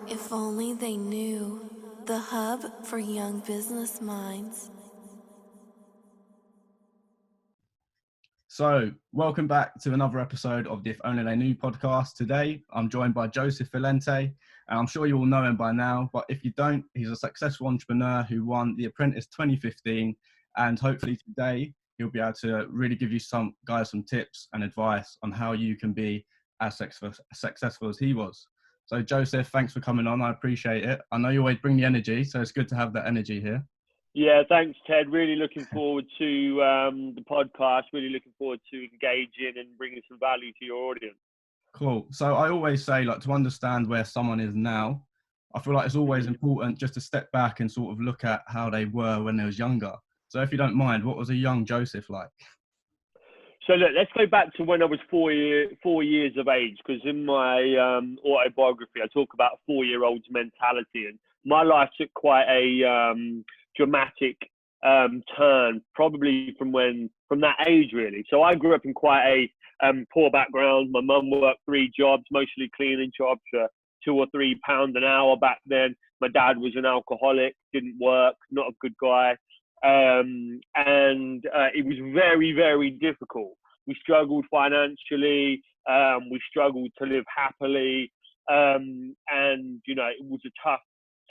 If only they knew, the hub for young business minds. So, welcome back to another episode of the If Only They Knew podcast. Today, I'm joined by Joseph Valente, and I'm sure you all know him by now, but if you don't, he's a successful entrepreneur who won the Apprentice 2015, and hopefully today, he'll be able to really give you some tips and advice on how you can be as successful as he was. So, Joseph, thanks for coming on. I appreciate it. I know you always bring the energy, so it's good to have that energy here. Yeah, thanks, Ted. Really looking forward to the podcast. Really looking forward to engaging and bringing some value to your audience. Cool. So I always say, like, to understand where someone is now, I feel like it's always important just to step back and sort of look at how they were when they was younger. So if you don't mind, what was a young Joseph like? So look, let's go back to when I was 4 years of age, because in my autobiography, I talk about a 4-year-old's mentality, and my life took quite a dramatic turn, probably from that age, really. So I grew up in quite a poor background. My mum worked 3 jobs, mostly cleaning jobs for £2 or £3 an hour back then. My dad was an alcoholic, didn't work, not a good guy. It was very, very difficult. We struggled financially. We struggled to live happily. It was a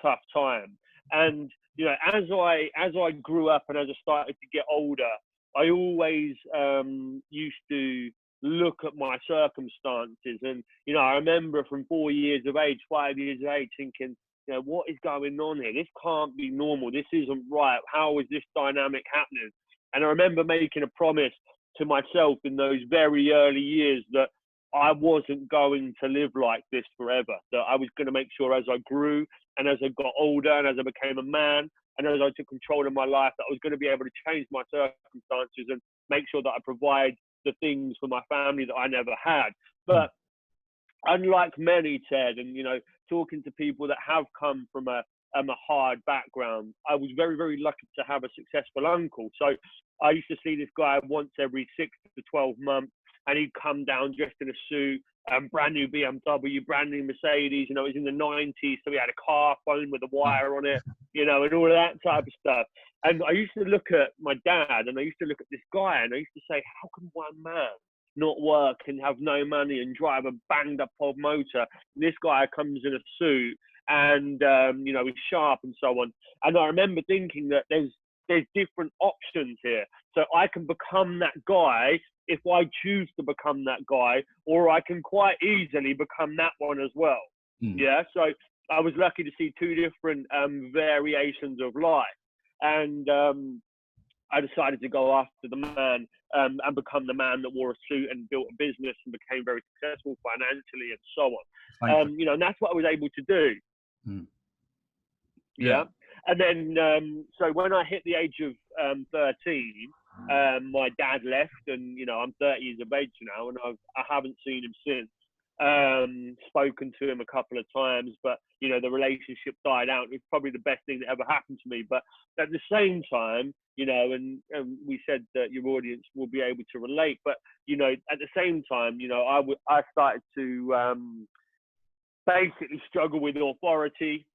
tough time. And, as I grew up and as I started to get older, I always used to look at my circumstances. And, I remember from 4 years of age, 5 years of age, thinking, what is going on here? This can't be normal. This isn't right. How is this dynamic happening? And I remember making a promise to myself in those very early years that I wasn't going to live like this forever, that I was going to make sure as I grew and as I got older and as I became a man and as I took control of my life, that I was going to be able to change my circumstances and make sure that I provide the things for my family that I never had. But unlike many, Ted, and, talking to people that have come from a hard background, I was very, very lucky to have a successful uncle. So I used to see this guy once every 6 to 12 months, and he'd come down dressed in a suit, brand new BMW, brand new Mercedes. It was in the 90s, so he had a car phone with a wire on it, and all of that type of stuff. And I used to look at my dad, and I used to look at this guy, and I used to say, how can one man not work and have no money and drive a banged up old motor? This guy comes in a suit and he's sharp and so on. And I remember thinking that there's different options here. So I can become that guy if I choose to become that guy, or I can quite easily become that one as well. Yeah. So I was lucky to see 2 different variations of life. And I decided to go after the man and become the man that wore a suit and built a business and became very successful financially and so on. And that's what I was able to do. Yeah. And then, so when I hit the age of 13, my dad left, and, I'm 30 years of age now, and I haven't seen him since. Spoken to him a couple of times, but, the relationship died out. It's probably the best thing that ever happened to me. But at the same time, and we said that your audience will be able to relate, but, at the same time, I started to basically struggle with authority,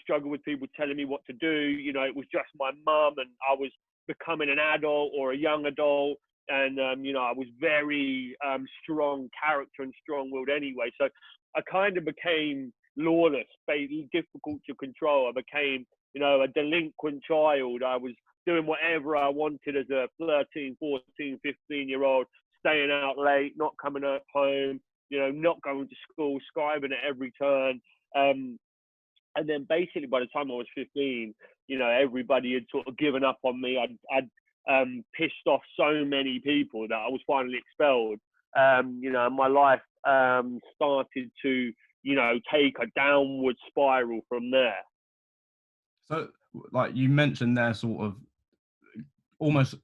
struggle with people telling me what to do. It was just my mum, and I was becoming an adult or a young adult. And, I was very strong character and strong-willed anyway. So I kind of became lawless, difficult to control. I became, a delinquent child. I was doing whatever I wanted as a 13, 14, 15-year-old, staying out late, not coming at home, not going to school, skiving at every turn. And then basically by the time I was 15, everybody had sort of given up on me. I'd pissed off so many people that I was finally expelled. My life started to, take a downward spiral from there. So, like you mentioned there, sort of almost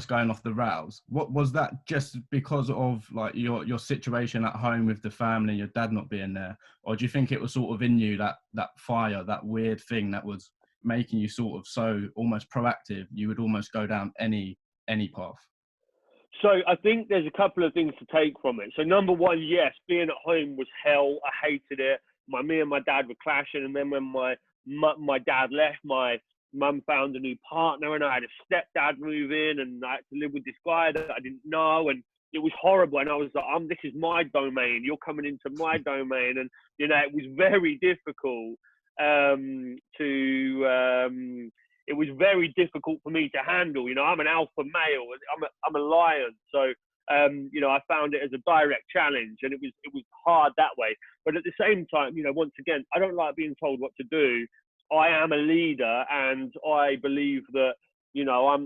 going off the rails. What was that? Just because of like your situation at home with the family, your dad not being there, or do you think it was sort of in you that fire, that weird thing that was making you sort of so almost proactive? You would almost go down any path. So I think there's a couple of things to take from it. So number one, yes, being at home was hell. I hated it. me and my dad were clashing, and then when my dad left, my mum found a new partner, and I had a stepdad move in, and I had to live with this guy that I didn't know, and it was horrible. And I was like, this is my domain. You're coming into my domain, and you know, it was very difficult it was very difficult for me to handle. You know, I'm an alpha male, I'm a lion, so you know, I found it as a direct challenge, and it was hard that way. But at the same time, you know, once again, I don't like being told what to do. I am a leader, and I believe that, you know, I'm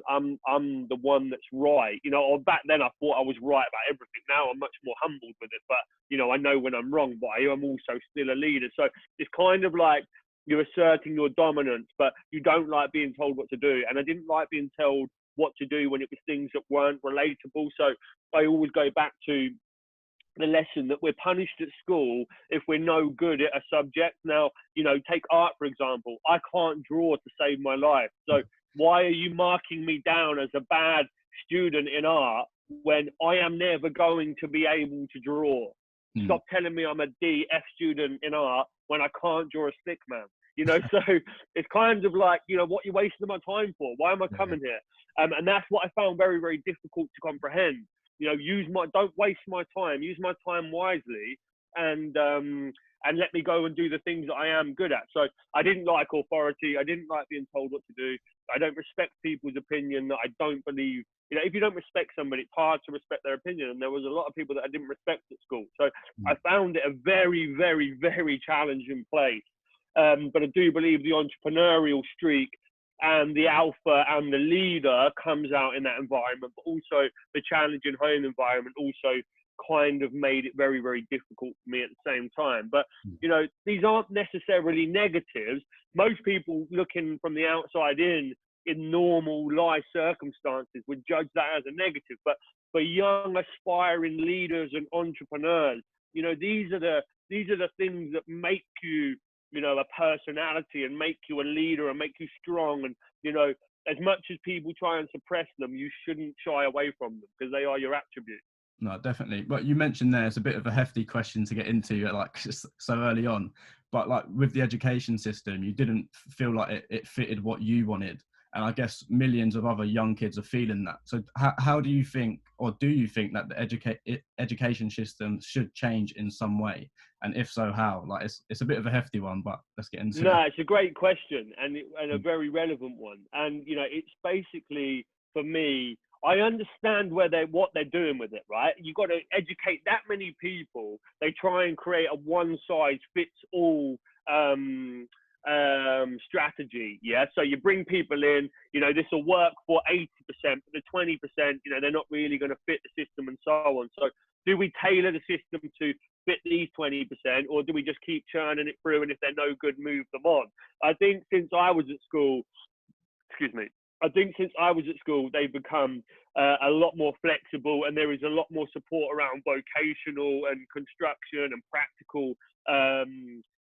the one that's right. You know, or back then I thought I was right about everything. Now I'm much more humbled with it, but you know, I know when I'm wrong, but I am also still a leader. So it's kind of like you're asserting your dominance, but you don't like being told what to do. And I didn't like being told what to do when it was things that weren't relatable. So I always go back to the lesson that we're punished at school if we're no good at a subject. Now, you know, take art, for example. I can't draw to save my life. So why are you marking me down as a bad student in art when I am never going to be able to draw? Stop telling me I'm a DF student in art when I can't draw a stick man. You know, so it's kind of like, you know, what are you wasting my time for? Why am I coming here? And that's what I found very, very difficult to comprehend. You know, don't waste my time. Use my time wisely, and let me go and do the things that I am good at. So I didn't like authority. I didn't like being told what to do. I don't respect people's opinion that I don't believe. You know, if you don't respect somebody, it's hard to respect their opinion. And there was a lot of people that I didn't respect at school. So I found it a very, very, very challenging place. But I do believe the entrepreneurial streak and the alpha and the leader comes out in that environment, but also the challenging home environment also kind of made it very, very difficult for me at the same time. But, you know, these aren't necessarily negatives. Most people looking from the outside in normal life circumstances would judge that as a negative. But for young aspiring leaders and entrepreneurs, you know, these are the things that make you, you know, a personality and make you a leader and make you strong. And, you know, as much as people try and suppress them, you shouldn't shy away from them because they are your attributes. No, definitely. But you mentioned there, it's a bit of a hefty question to get into, like so early on. But like with the education system, you didn't feel like it fitted what you wanted. And I guess millions of other young kids are feeling that. So how do you think, or do you think that the education system should change in some way? And if so, how? Like it's a bit of a hefty one, but let's get into it. No, it's a great question and a very relevant one. And, you know, it's basically, for me, I understand what they're doing with it, right? You've got to educate that many people. They try and create a one-size-fits-all strategy. Yeah. So you bring people in, you know, this will work for 80%, but the 20%, you know, they're not really going to fit the system and so on. So do we tailor the system to fit these 20%, or do we just keep churning it through? And if they're no good, move them on. I think since I was at school, they've become a lot more flexible, and there is a lot more support around vocational and construction and practical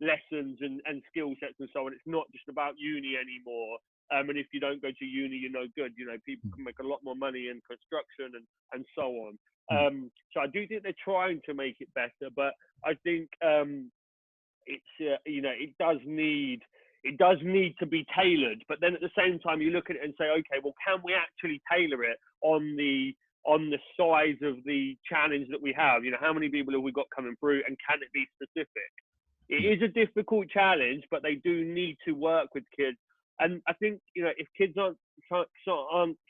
lessons and skill sets and so on. It's not just about uni anymore. And if you don't go to uni, you're no good. You know, people can make a lot more money in construction and so on. So I do think they're trying to make it better, but I think it's you know, it does need to be tailored. But then at the same time, you look at it and say, okay, well, can we actually tailor it on the size of the challenge that we have? You know, how many people have we got coming through, and can it be specific? It is a difficult challenge, but they do need to work with kids. And I think, you know, if kids aren't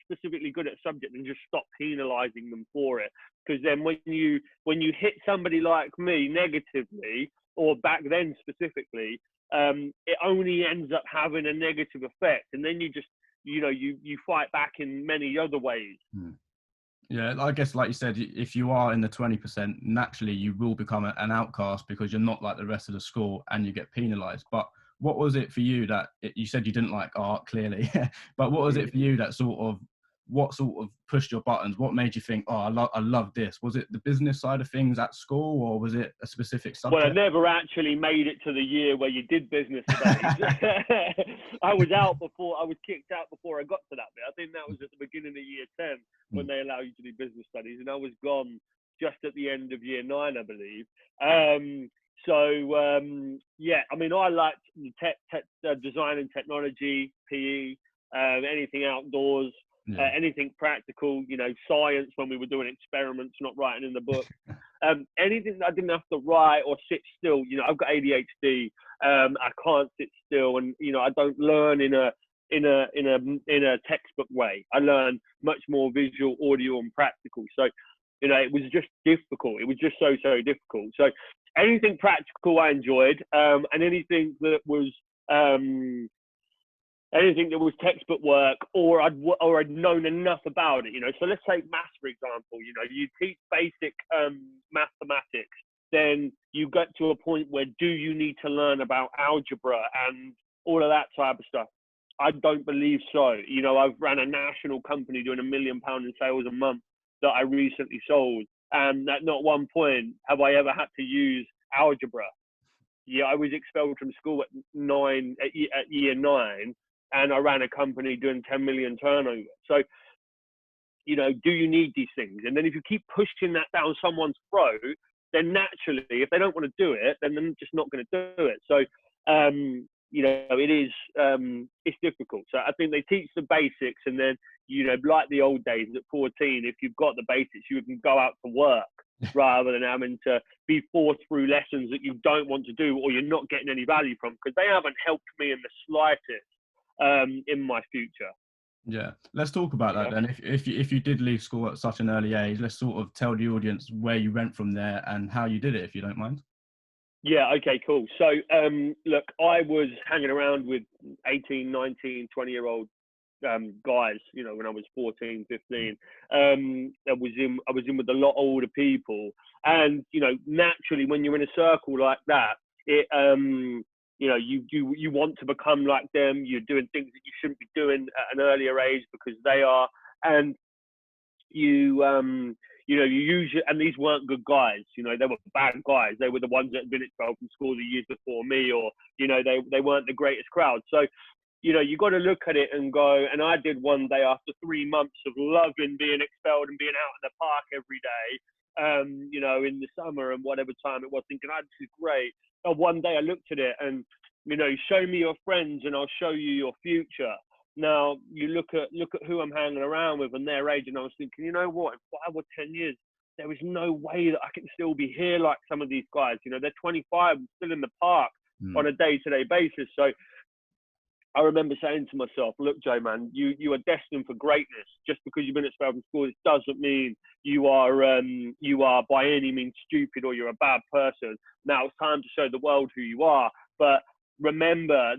specifically good at a subject, then just stop penalising them for it. Because then when you hit somebody like me negatively, or back then specifically, it only ends up having a negative effect. And then you just, you know, you fight back in many other ways. Yeah, I guess like you said, if you are in the 20%, naturally you will become an outcast because you're not like the rest of the school and you get penalised. But what was it for you that you said you didn't like art, clearly, but what was it for you that what sort of pushed your buttons? What made you think, oh, I love this? Was it the business side of things at school, or was it a specific subject? Well, I never actually made it to the year where you did business studies. I was kicked out before I got to that bit. I think that was at the beginning of year 10 when they allow you to do business studies, and I was gone just at the end of year 9, I believe. So yeah, I mean, I liked the tech design and technology, PE, anything outdoors, Yeah. anything practical, you know, science when we were doing experiments, not writing in the book. Anything that I didn't have to write or sit still. You know, I've got ADHD. I can't sit still, and you know, I don't learn in a textbook way. I learn much more visual, audio, and practical. So, you know, it was just difficult. It was just so difficult. So anything practical I enjoyed, and anything that was textbook work, or I'd known enough about it, you know. So let's take maths, for example. You know, you teach basic mathematics, then you get to a point where do you need to learn about algebra and all of that type of stuff? I don't believe so. You know, I've ran a national company doing £1 million in sales a month that I recently sold, and at not one point have I ever had to use algebra. Yeah, I was expelled from school at year 9, and I ran a company doing 10 million turnover. So, you know, do you need these things? And then if you keep pushing that down someone's throat, then naturally, if they don't want to do it, then they're just not going to do it. So, you know, it is, it's difficult. So I think they teach the basics, and then, you know, like the old days at 14, if you've got the basics, you can go out to work rather than having to be forced through lessons that you don't want to do or you're not getting any value from, because they haven't helped me in the slightest in my future. Yeah, let's talk about that then. If you did leave school at such an early age, let's sort of tell the audience where you went from there and how you did it, if you don't mind. Yeah, okay, cool. So, look, I was hanging around with 18, 19, 20-year-old guys, you know, when I was 14, 15. I was in with a lot older people. And, you know, naturally, when you're in a circle like that, it, you know, you want to become like them. You're doing things that you shouldn't be doing at an earlier age because they are. And you know, you use it, and these weren't good guys. You know, they were bad guys. They were the ones that had been expelled from school the years before me, or, you know, they weren't the greatest crowd. So, you know, you got to look at it and go, and I did one day after 3 months of loving being expelled and being out in the park every day, you know, in the summer and whatever time it was, thinking, oh, this is great. And one day I looked at it and, you know, show me your friends and I'll show you your future. Now you look at who I'm hanging around with and their age, and I was thinking, you know what, in 5 or 10 years, there is no way that I can still be here like some of these guys. You know, they're 25 and still in the park on a day-to-day basis. So I remember saying to myself, look, Joe, man, you are destined for greatness. Just because you've been expelled from school, it doesn't mean you are by any means stupid or you're a bad person. Now it's time to show the world who you are. But remember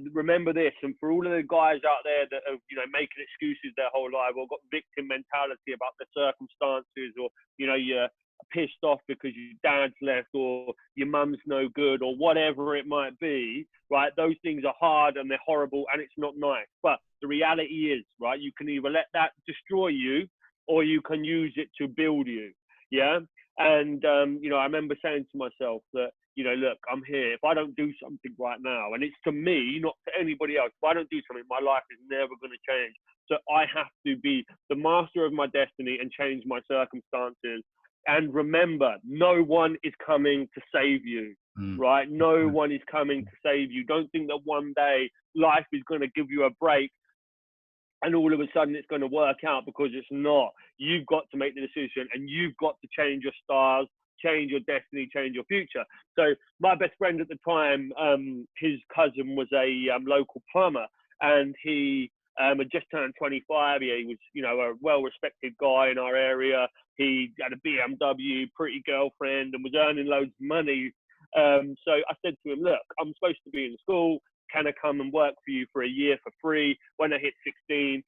this, and for all of the guys out there that are, you know, making excuses their whole life or got victim mentality about the circumstances, or, you know, you're pissed off because your dad's left or your mum's no good or whatever it might be, right? Those things are hard and they're horrible and it's not nice. But the reality is, right, you can either let that destroy you or you can use it to build you. Yeah. And, you know, I remember saying to myself that, you know, look, I'm here. If I don't do something right now, and it's to me, not to anybody else, if I don't do something, my life is never going to change. So I have to be the master of my destiny and change my circumstances. And remember, no one is coming to save you, right? No one is coming to save you. Don't think that one day life is going to give you a break and all of a sudden it's going to work out, because it's not. You've got to make the decision, and you've got to change your stars, change your destiny, change your future. So my best friend at the time, his cousin was a local plumber, and he had just turned 25. He was, you know, a well-respected guy in our area. He had a BMW, pretty girlfriend, and was earning loads of money. So I said to him, look, I'm supposed to be in school. Can I come and work for you for a year for free? When I hit 16,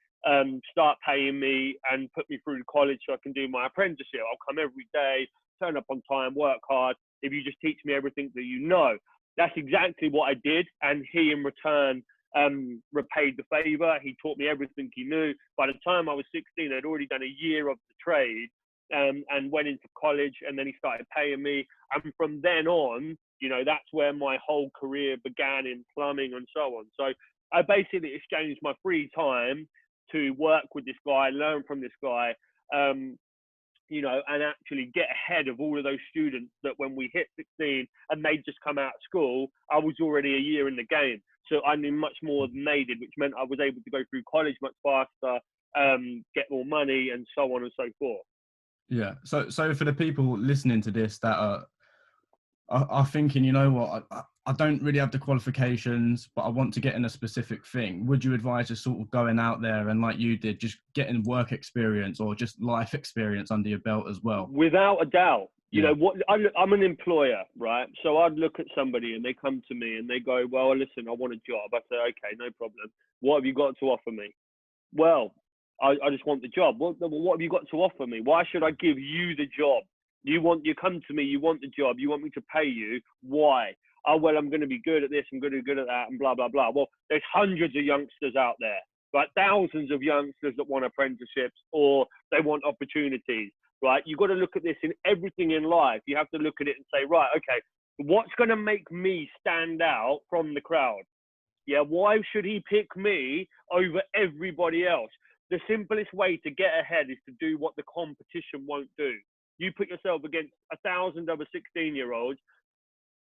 start paying me and put me through college so I can do my apprenticeship. I'll come every day, turn up on time, work hard, if you just teach me everything that you know. That's exactly what I did. And he, in return, repaid the favor. He taught me everything he knew. By the time I was 16, I'd already done a year of the trade, and went into college, and then he started paying me. And from then on, you know, that's where my whole career began, in plumbing and so on. So I basically exchanged my free time to work with this guy, learn from this guy. you know, and actually get ahead of all of those students that when we hit 16 and they just come out of school, I was already a year in the game. So I knew much more than they did, which meant I was able to go through college much faster, get more money, and so on and so forth. Yeah. So for the people listening to this that are thinking, you know what, I don't really have the qualifications, but I want to get in a specific thing. Would you advise just sort of going out there and, like you did, just getting work experience or just life experience under your belt as well? Without a doubt. You Yeah. know what? I'm an employer, right? So I'd look at somebody and they come to me and they go, "Well, listen, I want a job." I say, "Okay, no problem. What have you got to offer me?" "Well, I just want the job." "What have you got to offer me? Why should I give you the job? You come to me, you want the job, you want me to pay you. Why?" "Oh, well, I'm going to be good at this, I'm going to be good at that, and blah, blah, blah." Well, there's hundreds of youngsters out there, right? Thousands of youngsters that want apprenticeships or they want opportunities, right? You've got to look at this in everything in life. You have to look at it and say, right, okay, what's going to make me stand out from the crowd? Yeah, why should he pick me over everybody else? The simplest way to get ahead is to do what the competition won't do. You put yourself against 1,000 other 16-year-olds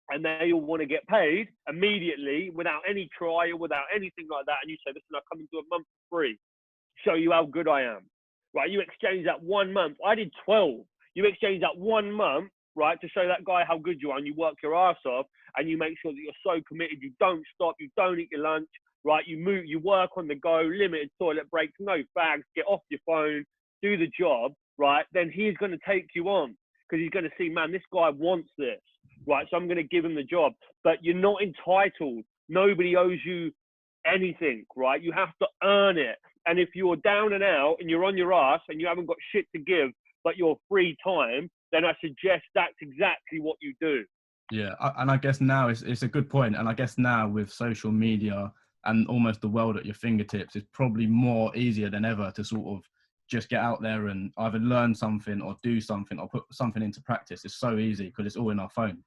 and they all want to get paid immediately without any trial, without anything like that. And you say, "Listen, I'll come into a month for free, show you how good I am." Right? You exchange that 1 month. I did 12. You exchange that 1 month, right, to show that guy how good you are, and you work your ass off, and you make sure that you're so committed. You don't stop. You don't eat your lunch. Right? You move. You work on the go. Limited toilet breaks. No fags. Get off your phone. Do the job. Right? Then he's going to take you on because he's going to see, man, this guy wants this. Right? So I'm going to give him the job. But you're not entitled. Nobody owes you anything. Right? You have to earn it. And if you're down and out and you're on your ass and you haven't got shit to give, but your free time, then I suggest that's exactly what you do. Yeah, and I guess now it's a good point. And I guess now with social media and almost the world at your fingertips, it's probably more easier than ever to sort of just get out there and either learn something or do something or put something into practice. It's so easy because it's all in our phone.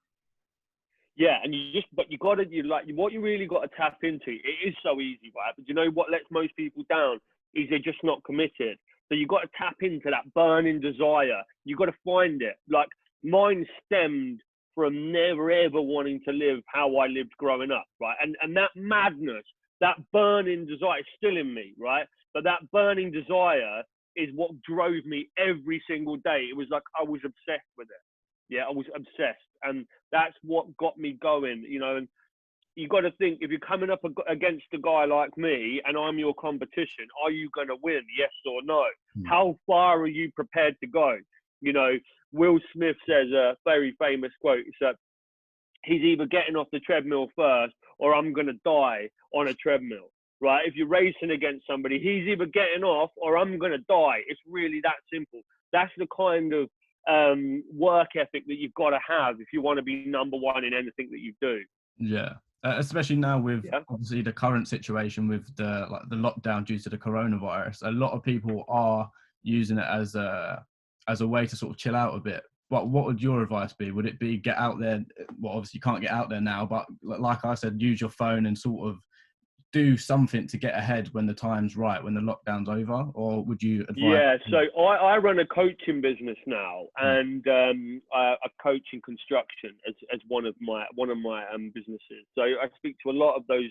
Yeah, and what you really got to tap into. It is so easy, right? But you know what lets most people down is they're just not committed. So you got to tap into that burning desire. You got to find it. Like mine stemmed from never ever wanting to live how I lived growing up, right? And that madness, that burning desire is still in me, right? But that burning desire is what drove me every single day. It was like I was obsessed with it. Yeah, I was obsessed. And that's what got me going, you know. And you got to think, if you're coming up against a guy like me and I'm your competition, are you going to win? Yes or no? How far are you prepared to go? You know, Will Smith says a very famous quote. It's that he's either getting off the treadmill first or I'm going to die on a treadmill, right? If you're racing against somebody, he's either getting off or I'm going to die. It's really that simple. That's the kind of work ethic that you've got to have if you want to be number one in anything that you do. Yeah, especially now with obviously the current situation with the lockdown due to the coronavirus. A lot of people are using it as a way to sort of chill out a bit. But what would your advice be? Would it be get out there? Well, obviously you can't get out there now, but like I said, use your phone and sort of do something to get ahead when the time's right, when the lockdown's over? Or would you advise? Yeah, so I run a coaching business now, and I coach in construction as one of my businesses. So I speak to a lot of those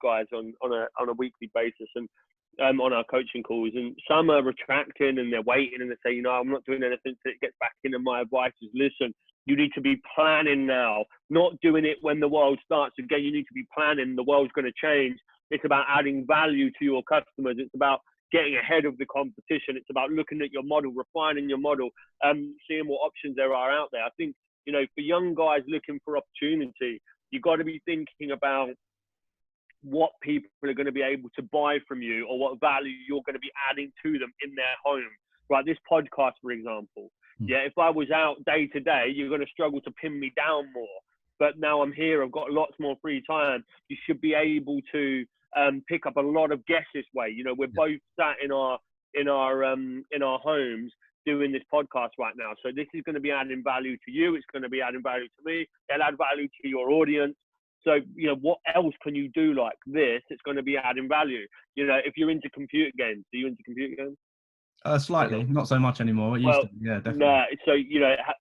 guys on a weekly basis, and on our coaching calls. And some are retracting and they're waiting, and they say, you know, I'm not doing anything until it gets back in. And my advice is, listen, you need to be planning now, not doing it when the world starts again. You need to be planning. The world's going to change. It's about adding value to your customers. It's about getting ahead of the competition. It's about looking at your model, refining your model, seeing what options there are out there. I think, you know, for young guys looking for opportunity, you've got to be thinking about what people are going to be able to buy from you or what value you're going to be adding to them in their home. Right, this podcast, for example. Yeah, if I was out day to day, you're going to struggle to pin me down more. But now I'm here, I've got lots more free time. You should be able to pick up a lot of guests this way. You know, we're both sat in our homes doing this podcast right now. So this is going to be adding value to you. It's going to be adding value to me. It'll add value to your audience. So, you know, what else can you do like this? It's going to be adding value. You know, if you're into computer games, are you into computer games? Slightly, not so much anymore. It used Well, to be, yeah, definitely. nah. So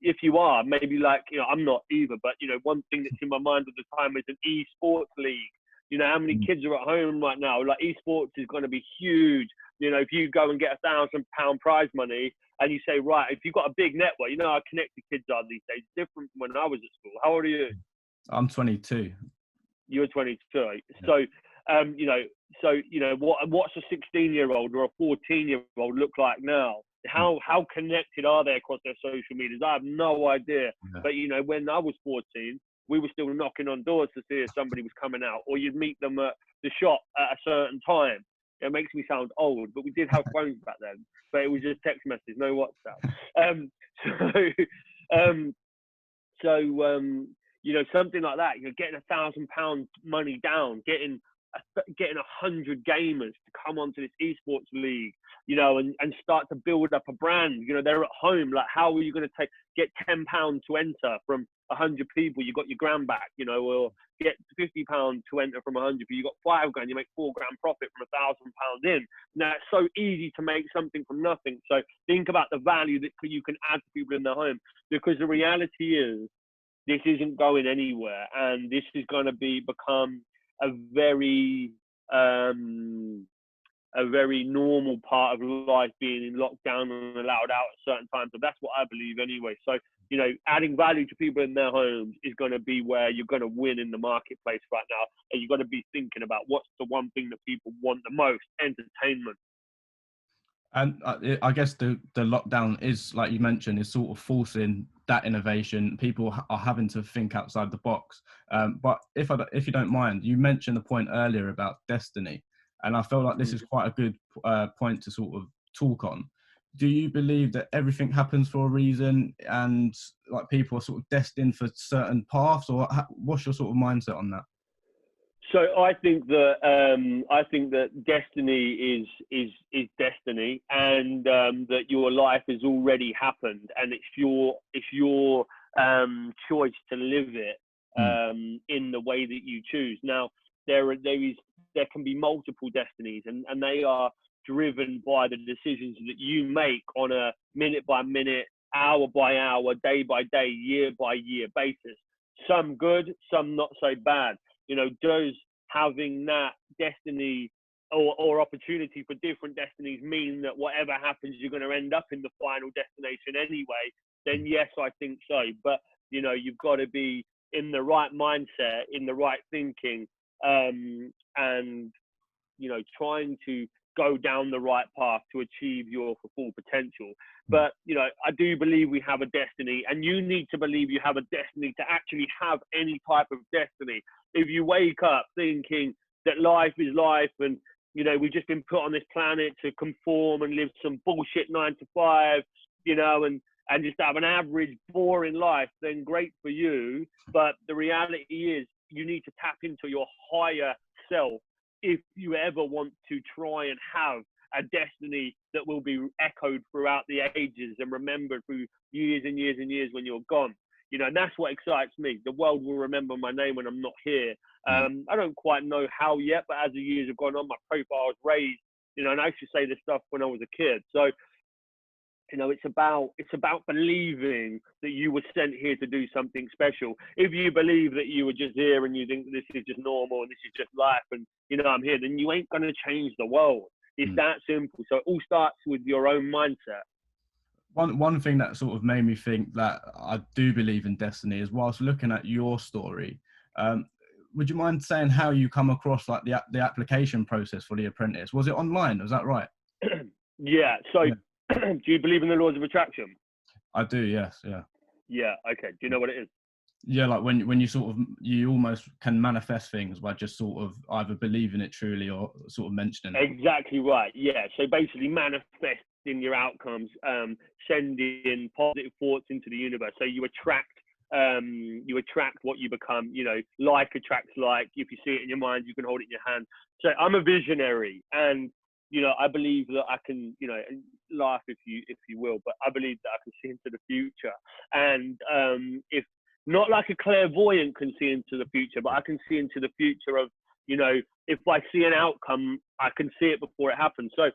if you are maybe like I'm not either, but one thing that's in my mind all the time is an esports league. How many Mm. kids are at home right now? Like esports is going to be huge. If you go and get £1,000 prize money and you say, right, if you've got a big network, how connected kids are these days. Different from when I was at school. How old are you? I'm 22. You're 22. Yeah. So, what's a 16-year-old or a 14-year-old look like now? How connected are they across their social medias? I have no idea. Yeah. But when I was 14, we were still knocking on doors to see if somebody was coming out, or you'd meet them at the shop at a certain time. It makes me sound old, but we did have phones back then. But it was just text message, no WhatsApp. Something like that. Getting £1,000 money down, getting 100 gamers to come onto this esports league, and start to build up a brand. They're at home. Like, how are you going to get £10 to enter from 100 people? You got your grand back, or get £50 to enter from 100 people. You got £5 grand. You make £4 grand profit from £1,000 in. Now it's so easy to make something from nothing. So think about the value that you can add to people in their home, because the reality is, this isn't going anywhere, and this is going to become a very normal part of life, being in lockdown and allowed out at certain times. So that's what I believe anyway. So adding value to people in their homes is going to be where you're going to win in the marketplace right now, and you've got to be thinking about what's the one thing that people want the most: entertainment. And I guess the lockdown is, like you mentioned, is sort of forcing that innovation. People are having to think outside the box. But if you don't mind, you mentioned the point earlier about destiny, and I feel like this is quite a good point to sort of talk on. Do you believe that everything happens for a reason, and like people are sort of destined for certain paths, or what's your sort of mindset on that? So I think that destiny is destiny, and that your life has already happened, and it's your choice to live it in the way that you choose. Now there can be multiple destinies, and they are driven by the decisions that you make on a minute by minute, hour by hour, day by day, year by year basis. Some good, some not so bad. Does having that destiny or opportunity for different destinies mean that whatever happens, you're going to end up in the final destination anyway? Then yes, I think so. But you've got to be in the right mindset, in the right thinking, and trying to go down the right path to achieve your full potential. But I do believe we have a destiny, and you need to believe you have a destiny to actually have any type of destiny. If you wake up thinking that life is life, and we've just been put on this planet to conform and live some bullshit 9 to 5, and just have an average, boring life, then great for you. But the reality is, you need to tap into your higher self if you ever want to try and have a destiny that will be echoed throughout the ages and remembered through years and years and years when you're gone. And that's what excites me. The world will remember my name when I'm not here. I don't quite know how yet, but as the years have gone on, my profile was raised, and I used to say this stuff when I was a kid. So, it's about believing that you were sent here to do something special. If you believe that you were just here and you think this is just normal and this is just life and, I'm here, then you ain't going to change the world. It's that simple. So it all starts with your own mindset. One thing that sort of made me think that I do believe in destiny is, whilst looking at your story, would you mind saying how you come across like the application process for The Apprentice? Was it online? Was that right? Yeah. So do you believe in the laws of attraction? I do, yes. Yeah. Yeah. Okay. Do you know what it is? Yeah, like when you sort of, you almost can manifest things by just sort of either believing it truly or sort of mentioning it. Exactly right. Yeah. So basically manifesting your outcomes, sending positive thoughts into the universe. So you attract what you become. Like attracts like. If you see it in your mind, you can hold it in your hand. So I'm a visionary, and I believe that I can, laugh if you will, but I believe that I can see into the future. And if not like a clairvoyant can see into the future, but I can see into the future of, if I see an outcome, I can see it before it happens. So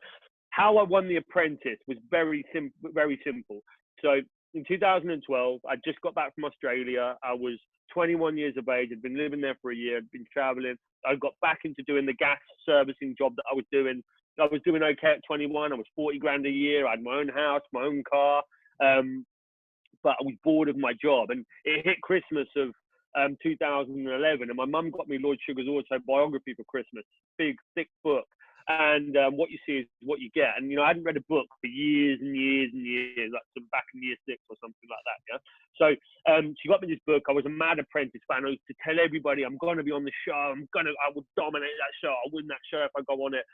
how I won the Apprentice was very simple. So in 2012, I just got back from Australia. I was 21 years of age. I'd been living there for a year. I'd been traveling. I got back into doing the gas servicing job that I was doing. I was doing okay at 21. I was 40 grand a year. I had my own house, my own car. But I was bored of my job. And it hit Christmas of 2011. And my mum got me Lord Sugar's autobiography for Christmas. Big, thick book. And what you see is what you get. And, you know, I hadn't read a book for years and years and years, like back in year 6 or something like that, yeah? So she got me this book. I was a mad Apprentice fan. I used to tell everybody, I'm going to be on the show. I will dominate that show. I'll win that show if I go on it.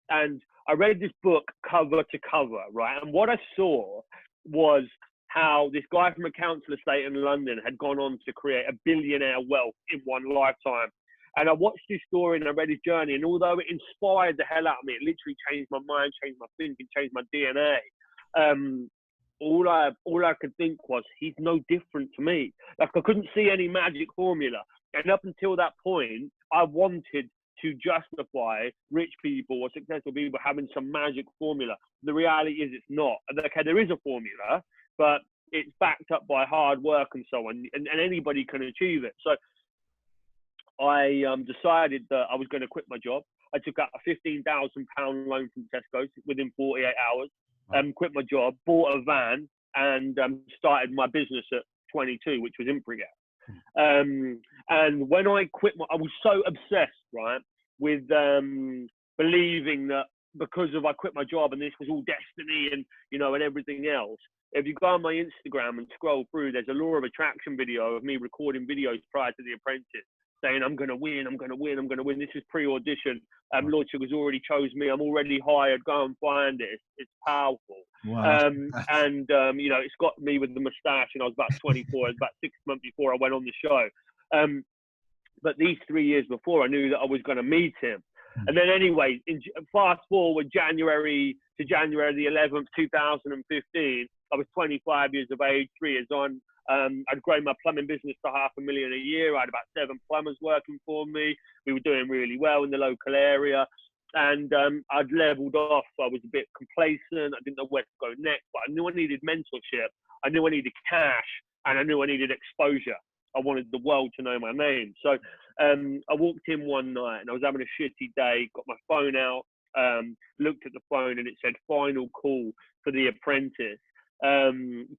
And I read this book cover to cover, right? And what I saw was how this guy from a council estate in London had gone on to create a billionaire wealth in one lifetime. And I watched his story and I read his journey. And although it inspired the hell out of me, it literally changed my mind, changed my thinking, changed my DNA. All I could think was, he's no different to me. Like, I couldn't see any magic formula. And up until that point, I wanted to justify rich people or successful people having some magic formula. The reality is it's not. Okay, there is a formula, but it's backed up by hard work and so on, and anybody can achieve it. So I decided that I was going to quit my job. I took out a £15,000 loan from Tesco's within 48 hours, quit my job, bought a van, and started my business at 22, which was Imprigate. And when I quit, I was so obsessed, right, with believing that because I quit my job and this was all destiny and, you know, and everything else. If you go on my Instagram and scroll through, there's a Law of Attraction video of me recording videos prior to the Apprentice, saying, I'm going to win, I'm going to win, I'm going to win. This is pre-audition. Lord Sugar's already chose me. I'm already hired. Go and find it. It's powerful. Wow. You know, it's got me with the moustache, and I was about 24. It was about 6 months before I went on the show. But these 3 years before, I knew that I was going to meet him. And then anyway, fast forward January the 11th, 2015, I was 25 years of age, 3 years on. I'd grown my plumbing business to $500,000 a year. I had about 7 plumbers working for me. We were doing really well in the local area. And I'd leveled off. I was a bit complacent. I didn't know where to go next, but I knew I needed mentorship. I knew I needed cash, and I knew I needed exposure. I wanted the world to know my name. So I walked in one night and I was having a shitty day, got my phone out, looked at the phone, and it said final call for the Apprentice,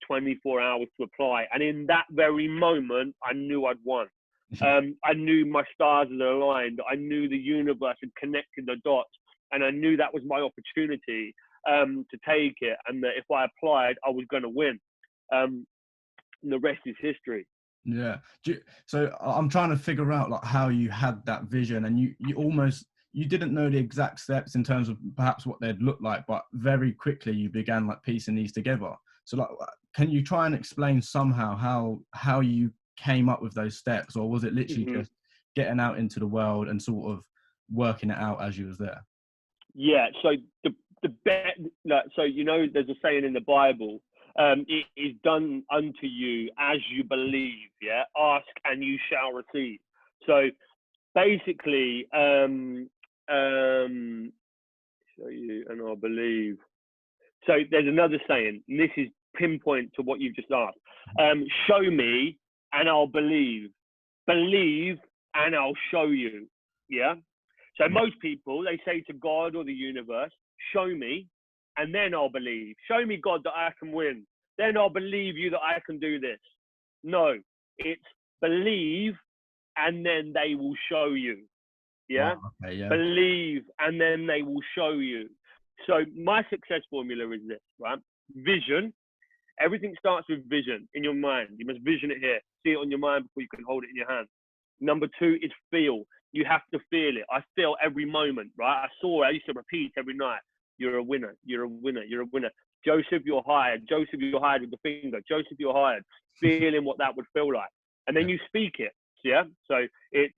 24 hours to apply. And in that very moment, I knew I'd won. I knew my stars had aligned. I knew the universe had connected the dots, and I knew that was my opportunity to take it, and that if I applied, I was going to win. And the rest is history. Yeah. So I'm trying to figure out like how you had that vision, and you didn't know the exact steps in terms of perhaps what they'd look like, but very quickly you began like piecing these together. So like, can you try and explain somehow how you came up with those steps, or was it literally just getting out into the world and sort of working it out as you was there? Yeah. So so you know, there's a saying in the Bible. It is done unto you as you believe. Yeah, ask and you shall receive. So basically, show you and I'll believe. So there's another saying, and this is pinpoint to what you've just asked. Show me and I'll believe. Believe and I'll show you. Yeah. So most people, they say to God or the universe, show me, and then I'll believe. Show me, God, that I can win. Then I'll believe you that I can do this. No, it's believe, and then they will show you. Yeah? Wow, okay, yeah. Believe, and then they will show you. So my success formula is this, right? Vision. Everything starts with vision in your mind. You must vision it here. See it on your mind before you can hold it in your hand. Number 2 is feel. You have to feel it. I feel every moment, right? I used to repeat every night. You're a winner. You're a winner. You're a winner. Joseph, you're hired. Joseph, you're hired with the finger. Joseph, you're hired. Feeling what that would feel like. And then you speak it. Yeah. So it's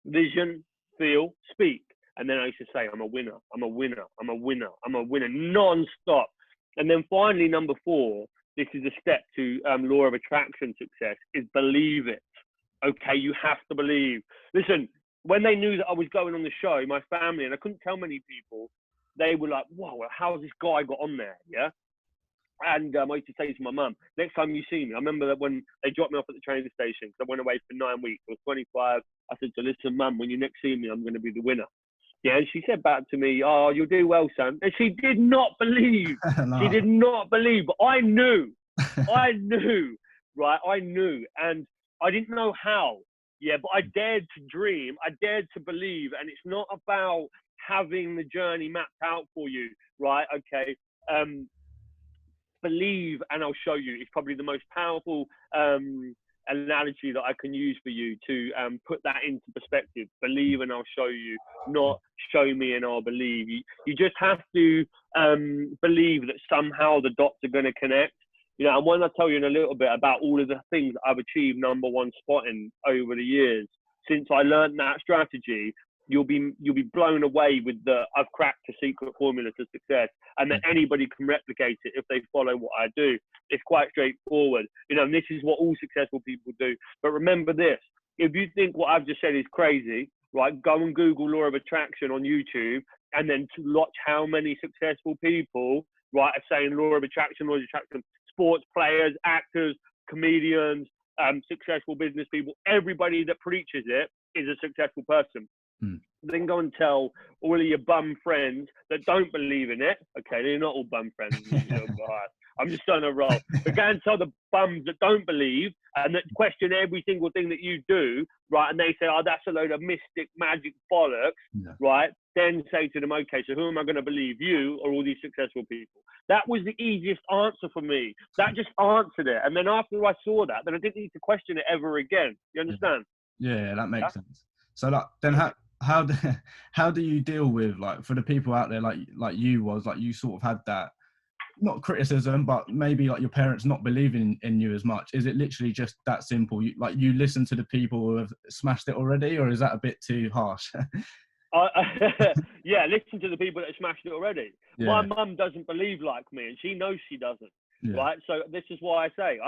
vision, feel, speak. And then I used to say, I'm a winner. I'm a winner. I'm a winner. I'm a winner. Non-stop. And then finally, number 4, this is a step to Law of Attraction success, is believe it. Okay, you have to believe. Listen, when they knew that I was going on the show, my family, and I couldn't tell many people, they were like, "Whoa, how's this guy got on there?" Yeah. And I used to say to my mum, next time you see me, I remember that when they dropped me off at the train station, because I went away for 9 weeks, I was 25. I said to her, listen, mum, when you next see me, I'm going to be the winner. Yeah, and she said back to me, oh, you'll do well, son. And she did not believe. No. She did not believe. But I knew. I knew, right? I knew. And I didn't know how. Yeah, but I dared to dream. I dared to believe. And it's not about having the journey mapped out for you, right? Okay. Believe and I'll show you. It's probably the most powerful analogy that I can use for you to put that into perspective. Believe and I'll show you, not show me and I'll believe. You just have to believe that somehow the dots are going to connect. You know, and when I tell you in a little bit about all of the things that I've achieved #1 spotting over the years, since I learned that strategy, you'll be blown away with I've cracked a secret formula to success, and that anybody can replicate it if they follow what I do. It's quite straightforward, you know, and this is what all successful people do. But remember this, if you think what I've just said is crazy, right, go and Google law of attraction on YouTube and then to watch how many successful people, right, are saying law of attraction, sports players, actors, comedians, successful business people, everybody that preaches it is a successful person. Then go and tell all of your bum friends that don't believe in it. Okay, they're not all bum friends. You know, I'm just on a roll. But go and tell the bums that don't believe and that question every single thing that you do, right? And they say, oh, that's a load of mystic magic bollocks, right? Then say to them, okay, so who am I going to believe, you or all these successful people? That was the easiest answer for me. That just answered it. And then after I saw that, then I didn't need to question it ever again. You understand? Yeah, that makes sense. So like, then how do you deal with, like, for the people out there like you sort of had that, not criticism, but maybe like your parents not believing in you as much? Is it literally just that simple? You listen to the people who have smashed it already, or is that a bit too harsh? Yeah, listen to the people that have smashed it already. Yeah. My mum doesn't believe like me, and she knows she doesn't. Yeah. Right, so this is why I say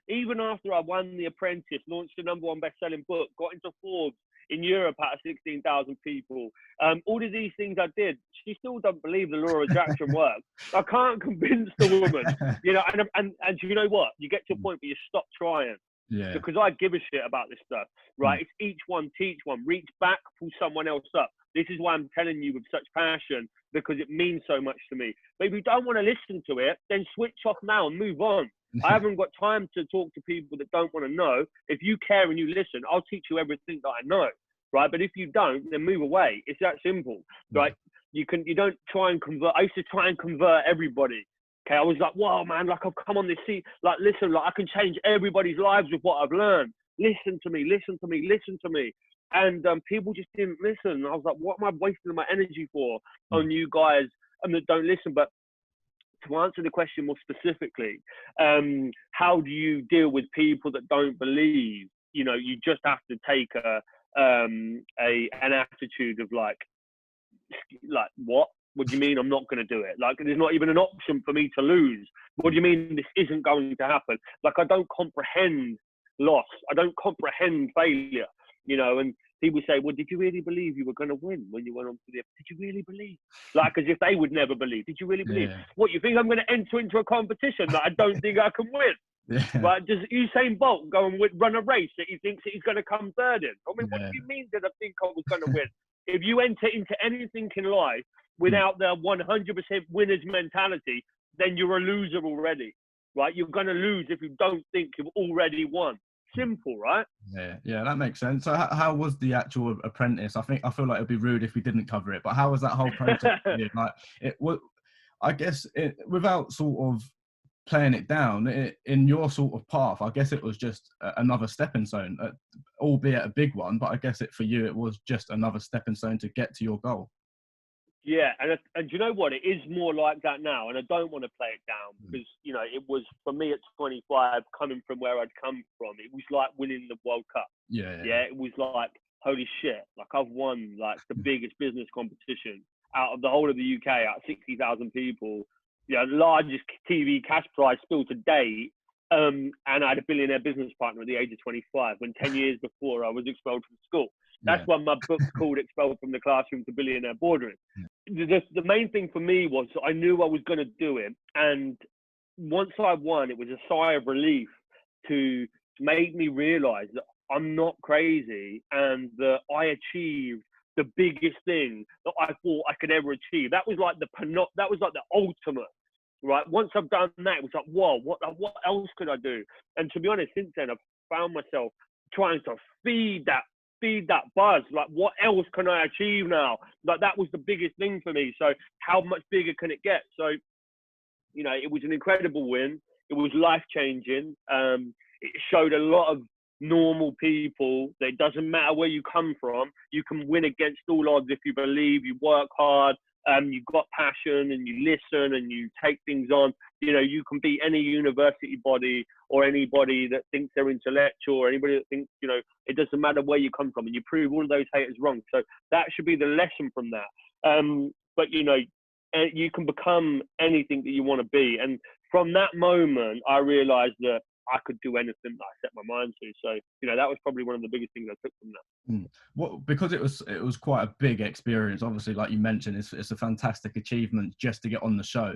even after I won the Apprentice, launched the #1 best-selling book, got into Forbes in Europe out of 16,000 people, all of these things I did, she still don't believe the law of attraction works. I can't convince the woman, you know. And you know what? You get to a point where you stop trying. Yeah. Because I give a shit about this stuff, right? It's each one teach one. Reach back, pull someone else up. This is why I'm telling you with such passion, because it means so much to me. But if you don't want to listen to it, then switch off now and move on. I haven't got time to talk to people that don't want to know. If you care and you listen, I'll teach you everything that I know, right? But if you don't, then move away. It's that simple, right? You don't try and convert. I used to try and convert everybody. Okay, I was like, wow, man, like I've come on this seat, like, listen, like I can change everybody's lives with what I've learned. Listen to me, listen to me, listen to me. And people just didn't listen. I was like, what am I wasting my energy for on you guys that don't listen? But to answer the question more specifically, how do you deal with people that don't believe? You know, you just have to take an attitude of like what? What do you mean I'm not going to do it? Like, there's not even an option for me to lose. What do you mean this isn't going to happen? Like, I don't comprehend loss. I don't comprehend failure, you know. And people say, well, did you really believe you were going to win when you went on to the, did you really believe? Like, as if they would never believe. Did you really believe? Yeah. What, you think I'm going to enter into a competition that I don't think I can win? Yeah. Right? Does Usain Bolt go and run a race that he thinks that he's going to come third in? I mean, what do you mean did I think I was going to win? If you enter into anything in life without the 100% winner's mentality, then you're a loser already, right? You're going to lose if you don't think you've already won. Simple, right? Yeah, that makes sense. So how was the actual Apprentice? I feel like it'd be rude if we didn't cover it, but how was that whole process? Like, it was, I guess, without sort of playing it down, in your sort of path, I guess it was just another stepping stone, albeit a big one, but I guess for you, it was just another stepping stone to get to your goal. Yeah, and you know what? It is more like that now, and I don't want to play it down because, you know, it was, for me at 25, coming from where I'd come from, it was like winning the World Cup. Yeah, it was like, holy shit, like I've won like the biggest business competition out of the whole of the UK, out of 60,000 people, you know, the largest TV cash prize still to date. And I had a billionaire business partner at the age of 25, when 10 years before I was expelled from school. That's why my book's called Expelled from the Classroom to Billionaire Boardroom. the main thing for me was I knew I was going to do it, and once I won, it was a sigh of relief to make me realize that I'm not crazy and that I achieved the biggest thing that I thought I could ever achieve. That was like the ultimate, right? Once I've done that, it was like, whoa, what else could I do? And to be honest, since then I've found myself trying to feed that buzz. Like, what else can I achieve now? Like, that was the biggest thing for me. So how much bigger can it get? So, you know, it was an incredible win. It was life-changing. It showed a lot of normal people that it doesn't matter where you come from, you can win against all odds if you believe, you work hard, you've got passion, and you listen and you take things on. You know, you can beat any university body or anybody that thinks they're intellectual or anybody that thinks, you know, it doesn't matter where you come from, and you prove all of those haters wrong. So that should be the lesson from that. But, you know, you can become anything that you want to be. And from that moment, I realized that I could do anything that I set my mind to. So, you know, that was probably one of the biggest things I took from that. Well, because it was quite a big experience. Obviously, like you mentioned, it's a fantastic achievement just to get on the show,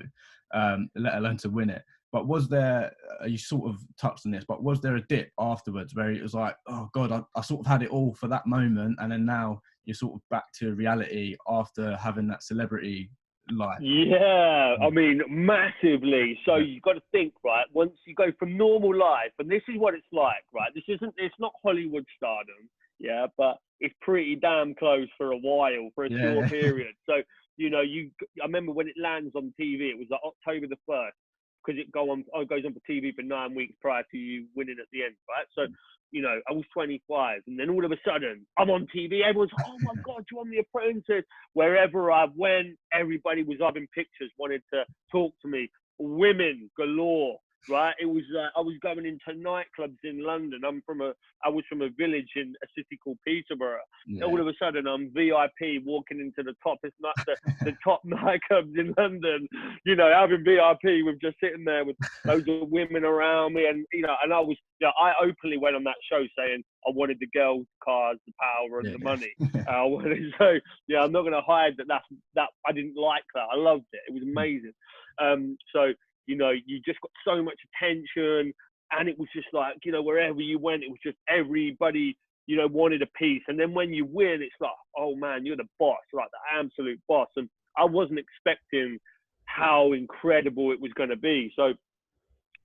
let alone to win it. But was there, you sort of touched on this, but was there a dip afterwards where it was like, oh God, I sort of had it all for that moment, and then now you're sort of back to reality after having that celebrity life? Yeah, I mean, massively. So you've got to think, right? Once you go from normal life, and this is what it's like, right? It's not Hollywood stardom, yeah, but it's pretty damn close for a while, for a short period. So, you know, I remember when it lands on TV, it was like October the 1st, because it goes on for TV for 9 weeks prior to you winning at the end, right? So, you know, I was 25, and then all of a sudden, I'm on TV. Everyone's, oh my God, you're on The Apprentice. Wherever I went, everybody was having pictures, wanted to talk to me. Women galore, right? It was I was going into nightclubs in London. I was from a village in a city called Peterborough. Yeah. All of a sudden, I'm VIP walking into the top nightclubs in London. You know, having VIP with just sitting there with loads of women around me, and you know, and I was, you know, I openly went on that show saying I wanted the girls, cars, the power, and the money. So yeah, I'm not going to hide that I didn't like that. I loved it. It was amazing. So, you know, you just got so much attention, and it was just like, you know, wherever you went, it was just everybody, you know, wanted a piece. And then when you win, it's like, oh man, you're the boss, like the absolute boss. And I wasn't expecting how incredible it was going to be. So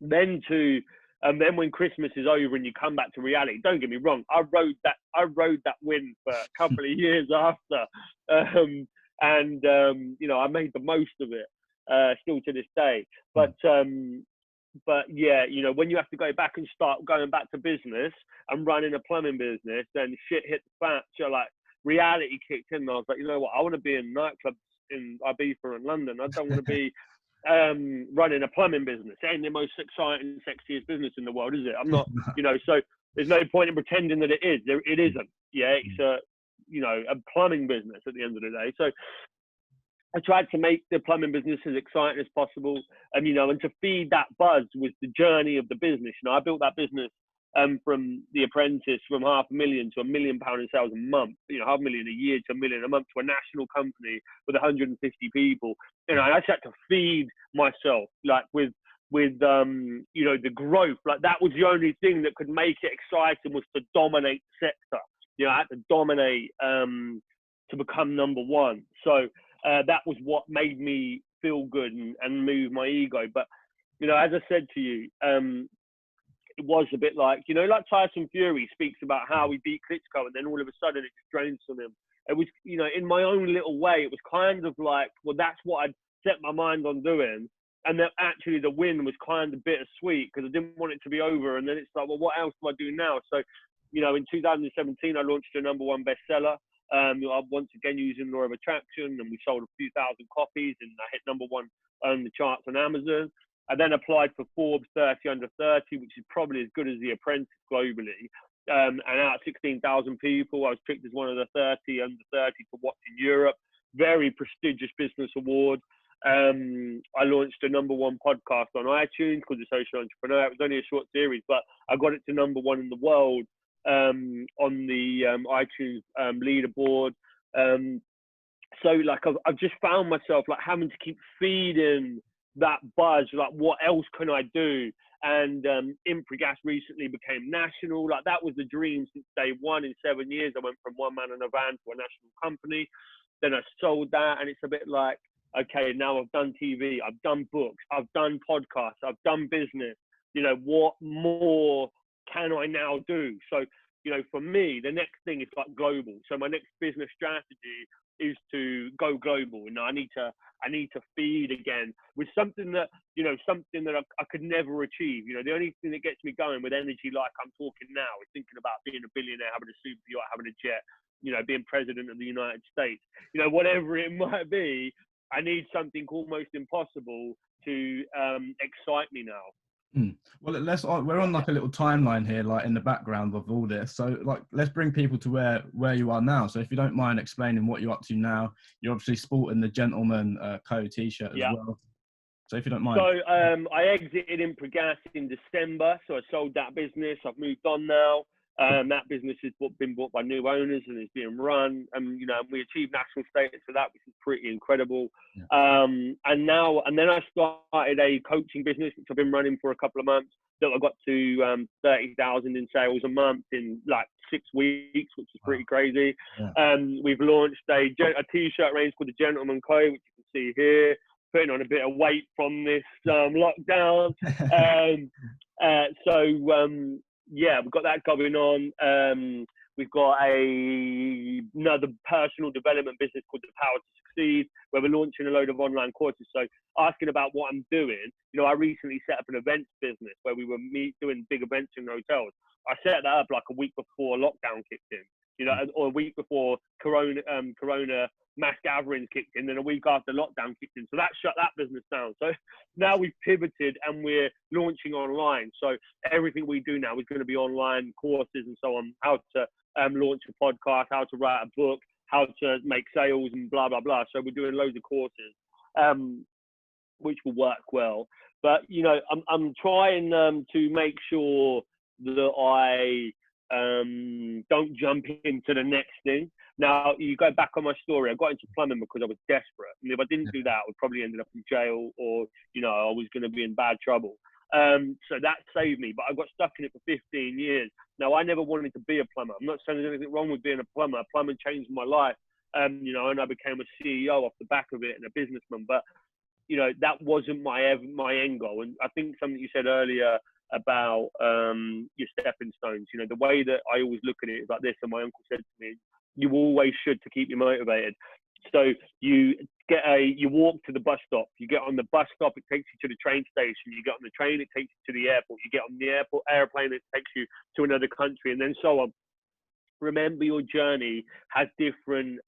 then when Christmas is over and you come back to reality, don't get me wrong, I rode that win for a couple of years after. You know, I made the most of it. Still to this day, but yeah, you know, when you have to go back and start going back to business and running a plumbing business, then shit hit the fan. So like reality kicked in, and I was like, you know what, I want to be in nightclubs in Ibiza and London. I don't want to be running a plumbing business. It ain't the most exciting, sexiest business in the world, is it? I'm not, you know, so there's no point in pretending that it is. It isn't. Yeah, it's a plumbing business at the end of the day. So I tried to make the plumbing business as exciting as possible, and you know, and to feed that buzz was the journey of the business. You know, I built that business from The Apprentice from £500,000 to £1 million in sales a month. You know, £500,000 a year to £1 million a month to a national company with 150 people. You know, and I just had to feed myself like with you know, the growth. Like that was the only thing that could make it exciting, was to dominate the sector. You know, I had to dominate to become number one. So. That was what made me feel good and move my ego. But, you know, as I said to you, it was a bit like, you know, like Tyson Fury speaks about how he beat Klitschko and then all of a sudden it just drains from him. It was, you know, in my own little way, it was kind of like, well, that's what I'd set my mind on doing. And then actually the win was kind of bittersweet because I didn't want it to be over. And then it's like, well, what else do I do now? So, you know, in 2017, I launched a #1 bestseller. I once again using Law of Attraction, and we sold a few thousand copies, and I hit #1 on the charts on Amazon. I then applied for Forbes 30 under 30, which is probably as good as The Apprentice globally. And out of 16,000 people, I was picked as one of the 30 under 30 to watch in Europe. Very prestigious business award. I launched a #1 podcast on iTunes called The Social Entrepreneur. It was only a short series, but I got it to #1 in the world. On the iTunes leaderboard. so like I've just found myself like having to keep feeding that buzz, like what else can I do? And Impregas recently became national. Like that was the dream since day one. In 7 years, I went from one man in a van to a national company. Then I sold that, and it's a bit like, okay, now I've done TV, I've done books, I've done podcasts, I've done business. You know, what more can I now do? So, you know, for me, the next thing is like global. So my next business strategy is to go global. You know, I need to feed again with something that, you know, something that I could never achieve. You know, the only thing that gets me going with energy like I'm talking now is thinking about being a billionaire, having a super yacht, having a jet, you know, being president of the United States, you know, whatever it might be. I need something almost impossible to excite me now. Well, we're on like a little timeline here, like in the background of all this. So like, let's bring people to where you are now. So if you don't mind explaining what you're up to now, you're obviously sporting the Gentleman Co t-shirt as well. So if you don't mind. So I exited Impregas in December. So I sold that business. I've moved on now. That business has been bought by new owners and is being run. And, you know, we achieved national status for that, which is pretty incredible. Yeah. And then I started a coaching business, which I've been running for a couple of months, that I got to 30,000 in sales a month in like 6 weeks, which is pretty crazy. Yeah. We've launched a t-shirt range called the Gentleman Co, which you can see here, putting on a bit of weight from this lockdown. Yeah, we've got that going on. We've got another personal development business called The Power to Succeed, where we're launching a load of online courses. So asking about what I'm doing, you know, I recently set up an events business where we were doing big events in hotels. I set that up like a week before lockdown kicked in, you know, or a week before Corona mass gatherings kicked in, then a week after lockdown kicked in. So that shut that business down. So now we've pivoted and we're launching online. So everything we do now is going to be online courses and so on, how to launch a podcast, how to write a book, how to make sales and blah, blah, blah. So we're doing loads of courses, which will work well. But, you know, I'm trying to make sure that I don't jump into the next thing. Now, you go back on my story, I got into plumbing because I was desperate. And if I didn't do that, I would probably ended up in jail or, you know, I was going to be in bad trouble. So that saved me, but I got stuck in it for 15 years. Now, I never wanted to be a plumber. I'm not saying there's anything wrong with being a plumber. Plumbing changed my life, you know, and I became a CEO off the back of it and a businessman. But, you know, that wasn't my end goal. And I think something you said earlier about your stepping stones, you know, the way that I always look at it is like this. And my uncle said to me, you always should to keep you motivated. So you walk to the bus stop, you get on the bus stop, it takes you to the train station, you get on the train, it takes you to the airport, you get on the airplane, it takes you to another country, and then so on. Remember, your journey has different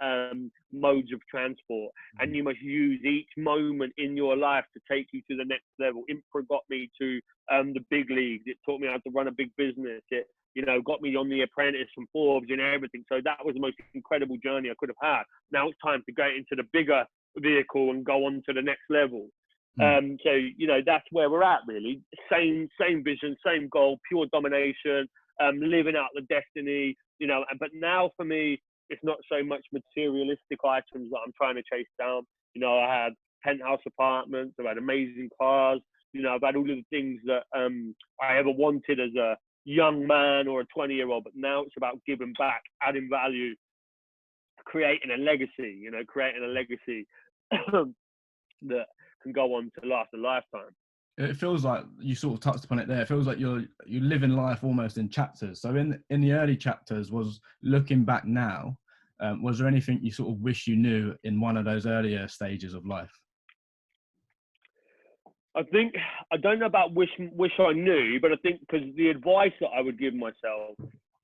modes of transport, and you must use each moment in your life to take you to the next level. Impro got me to the big leagues. It taught me how to run a big business. It, you know, got me on the Apprentice and Forbes and everything. So that was the most incredible journey I could have had. Now it's time to get into the bigger vehicle and go on to the next level. So, you know, that's where we're at, really. Same vision, same goal, pure domination, living out the destiny, you know. But now for me, it's not so much materialistic items that I'm trying to chase down. You know, I had penthouse apartments, I've had amazing cars, you know, I've had all of the things that I ever wanted as a young man or a 20-year-old, but now it's about giving back, adding value, creating a legacy, you know, that can go on to last a lifetime. It feels like you sort of touched upon it there. It feels like you're living life almost in chapters. So in the early chapters, was looking back now, was there anything you sort of wish you knew in one of those earlier stages of life? I think, I don't know about wish I knew, but I think because the advice that I would give myself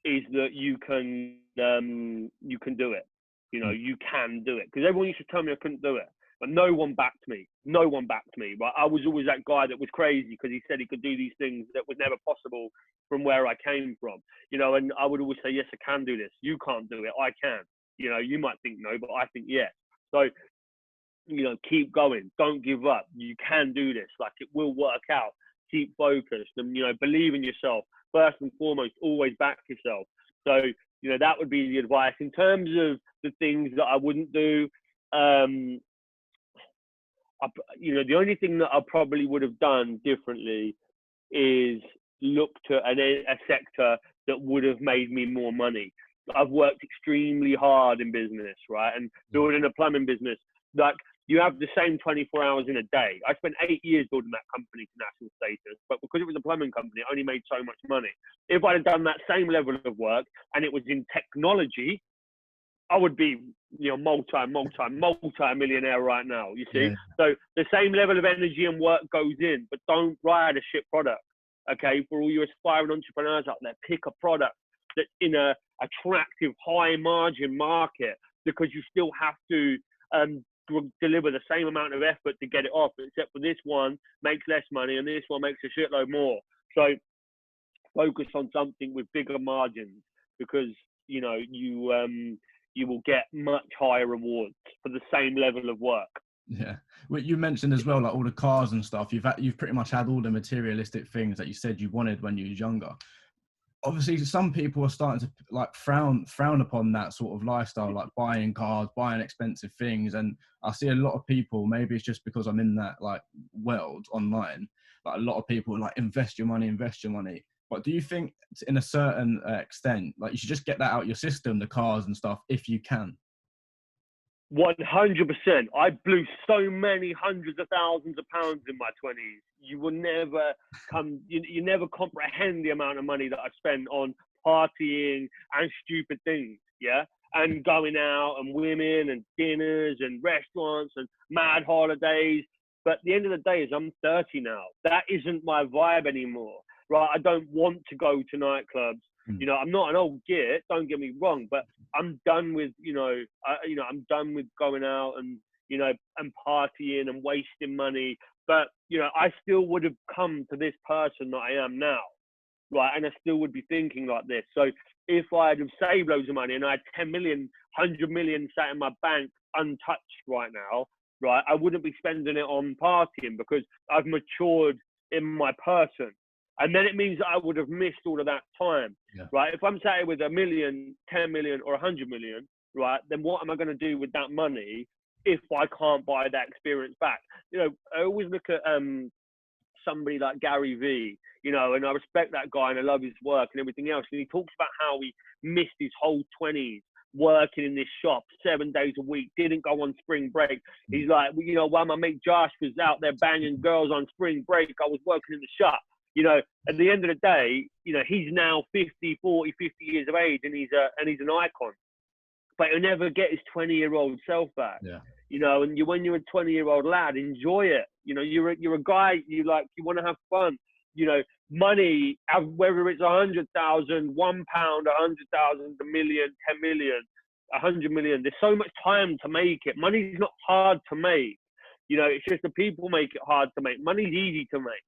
is that you can do it. You know, you can do it. Because everyone used to tell me I couldn't do it, but no one backed me. But I was always that guy that was crazy because he said he could do these things that was never possible from where I came from. You know, and I would always say, yes, I can do this. You can't do it. I can. You know, you might think no, but I think yes. So, you know, keep going. Don't give up. You can do this. Like, it will work out. Keep focused and, you know, believe in yourself. First and foremost, always back yourself. So, you know, that would be the advice. In terms of the things that I wouldn't do, um, the only thing that I probably would have done differently is looked at a sector that would have made me more money. I've worked extremely hard in business, right? And building a plumbing business, like, you have the same 24 hours in a day. I spent 8 years building that company to national status, but because it was a plumbing company, I only made so much money. If I'd have done that same level of work and it was in technology, I would be, multi-millionaire right now, you see? Yeah. So the same level of energy and work goes in, but don't ride a shit product, okay? For all you aspiring entrepreneurs out there, pick a product that's in a attractive, high margin market, because you still have to deliver the same amount of effort to get it off, except for this one makes less money and this one makes a shitload more. So focus on something with bigger margins, because you will get much higher rewards for the same level of work. Yeah. Well, you mentioned as well, like all the cars and stuff, you've pretty much had all the materialistic things that you said you wanted when you was younger. Obviously, some people are starting to like frown upon that sort of lifestyle, like buying cars, buying expensive things. And I see a lot of people, maybe it's just because I'm in that like world online, but a lot of people like invest your money. But do you think in a certain extent, like you should just get that out of your system, the cars and stuff, if you can? 100%. I blew so many hundreds of thousands of pounds in my 20s. You will never you never comprehend the amount of money that I've spent on partying and stupid things, yeah? And going out and women and dinners and restaurants and mad holidays. But at the end of the day, is I'm 30 now. That isn't my vibe anymore, right? I don't want to go to nightclubs. I'm not an old git, don't get me wrong, but I'm done with, I'm done with going out and, and partying and wasting money. But, I still would have come to this person that I am now, right? And I still would be thinking like this. So if I had saved loads of money and I had 10 million, 100 million sat in my bank untouched right now, right, I wouldn't be spending it on partying, because I've matured in my person. And then it means that I would have missed all of that time, right? If I'm sat here with 1 million, 10 million or 100 million, right, then what am I going to do with that money if I can't buy that experience back? I always look at somebody like Gary V, and I respect that guy and I love his work and everything else. And he talks about how he missed his whole 20s working in this shop 7 days a week, didn't go on spring break. He's like, while my mate Josh was out there banging girls on spring break, I was working in the shop. At the end of the day, he's now 50 years of age, and he's an icon. But he'll never get his 20-year-old self back. Yeah. And when you're a 20-year-old lad, enjoy it. You're a guy, you want to have fun. Money, whether it's 100,000, £1, 100,000, 1 million, 10 million, 100 million. There's so much time to make it. Money's not hard to make. It's just the people make it hard to make. Money's easy to make,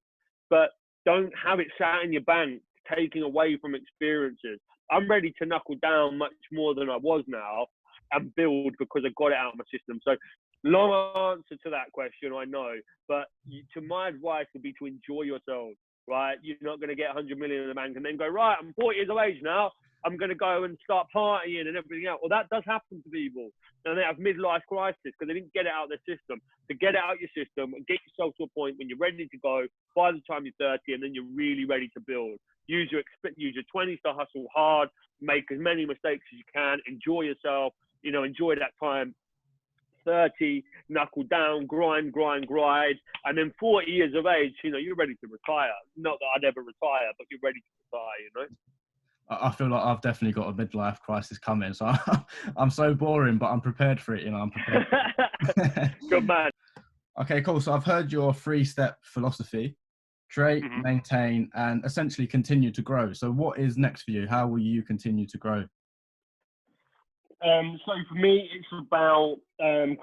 but don't have it sat in your bank, taking away from experiences. I'm ready to knuckle down much more than I was now and build, because I got it out of my system. So long answer to that question, I know. But to my advice would be to enjoy yourself, right? You're not going to get 100 million in the bank and then go, right, I'm 40 years of age now, I'm going to go and start partying and everything else. Well, that does happen to people. And they have midlife crisis because they didn't get it out of their system. To get it out of your system and get yourself to a point when you're ready to go by the time you're 30, and then you're really ready to build. Use your 20s to hustle hard, make as many mistakes as you can, enjoy yourself, enjoy that time. 30, knuckle down, grind, and then 40 years of age, you're ready to retire. Not that I'd ever retire, but you're ready to retire, I feel like I've definitely got a midlife crisis coming, so I'm so boring, but I'm prepared for it. I'm prepared. Good man. Okay, cool. So I've heard your 3-step philosophy: create, maintain, and essentially continue to grow. So what is next for you? How will you continue to grow? So for me, it's about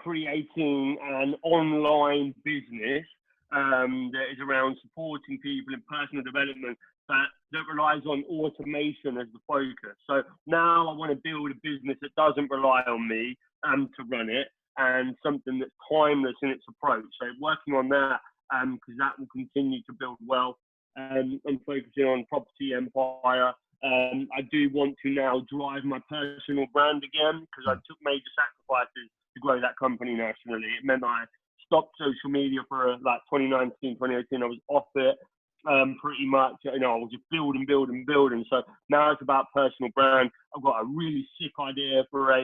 creating an online business that is around supporting people in personal development that relies on automation as the focus. So now I want to build a business that doesn't rely on me to run it, and something that's timeless in its approach. So working on that, because that will continue to build wealth, and focusing on property empire. I do want to now drive my personal brand again, because I took major sacrifices to to grow that company nationally. It meant I stopped social media for like 2019, 2018. I was off it pretty much. I was just building. So now it's about personal brand. I've got a really sick idea for a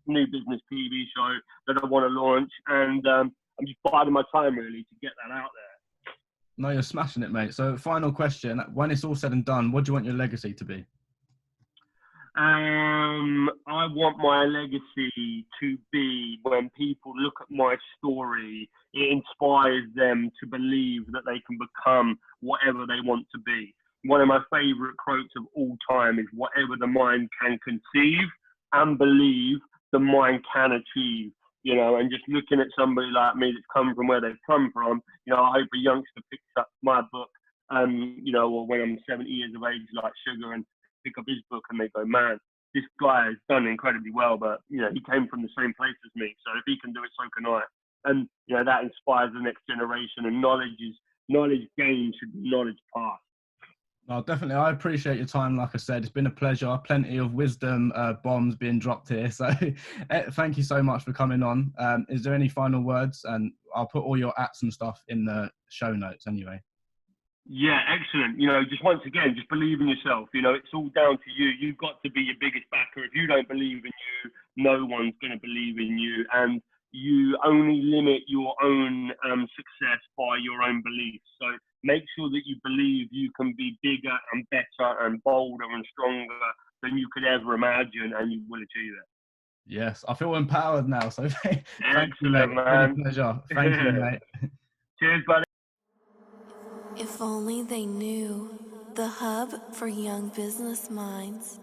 new business TV show that I want to launch, and I'm just biding my time really to get that out there. No, you're smashing it, mate. So final question, when it's all said and done, what do you want your legacy to be? I want my legacy to be, when people look at my story, it inspires them to believe that they can become whatever they want to be. One of my favorite quotes of all time is, whatever the mind can conceive and believe, the mind can achieve. And just looking at somebody like me that's come from where they've come from, I hope a youngster picks up my book, or when I'm 70 years of age, like Sugar, and pick up his book and they go, man, this guy has done incredibly well, but he came from the same place as me, so if he can do it, so can I. And that inspires the next generation, and knowledge gained should be knowledge passed. No, definitely. I appreciate your time. Like I said, it's been a pleasure. Plenty of wisdom bombs being dropped here. So thank you so much for coming on. Is there any final words? And I'll put all your apps and stuff in the show notes anyway. Yeah, excellent. Just once again, just believe in yourself. It's all down to you. You've got to be your biggest backer. If you don't believe in you, no one's going to believe in you. And you only limit your own success by your own beliefs. So make sure that you believe you can be bigger and better and bolder and stronger than you could ever imagine, and you will achieve it. Yes, I feel empowered now. So thank you, Excellent, mate. man. It's been a pleasure. Thank you, mate. Cheers, buddy. If only they knew, the hub for young business minds.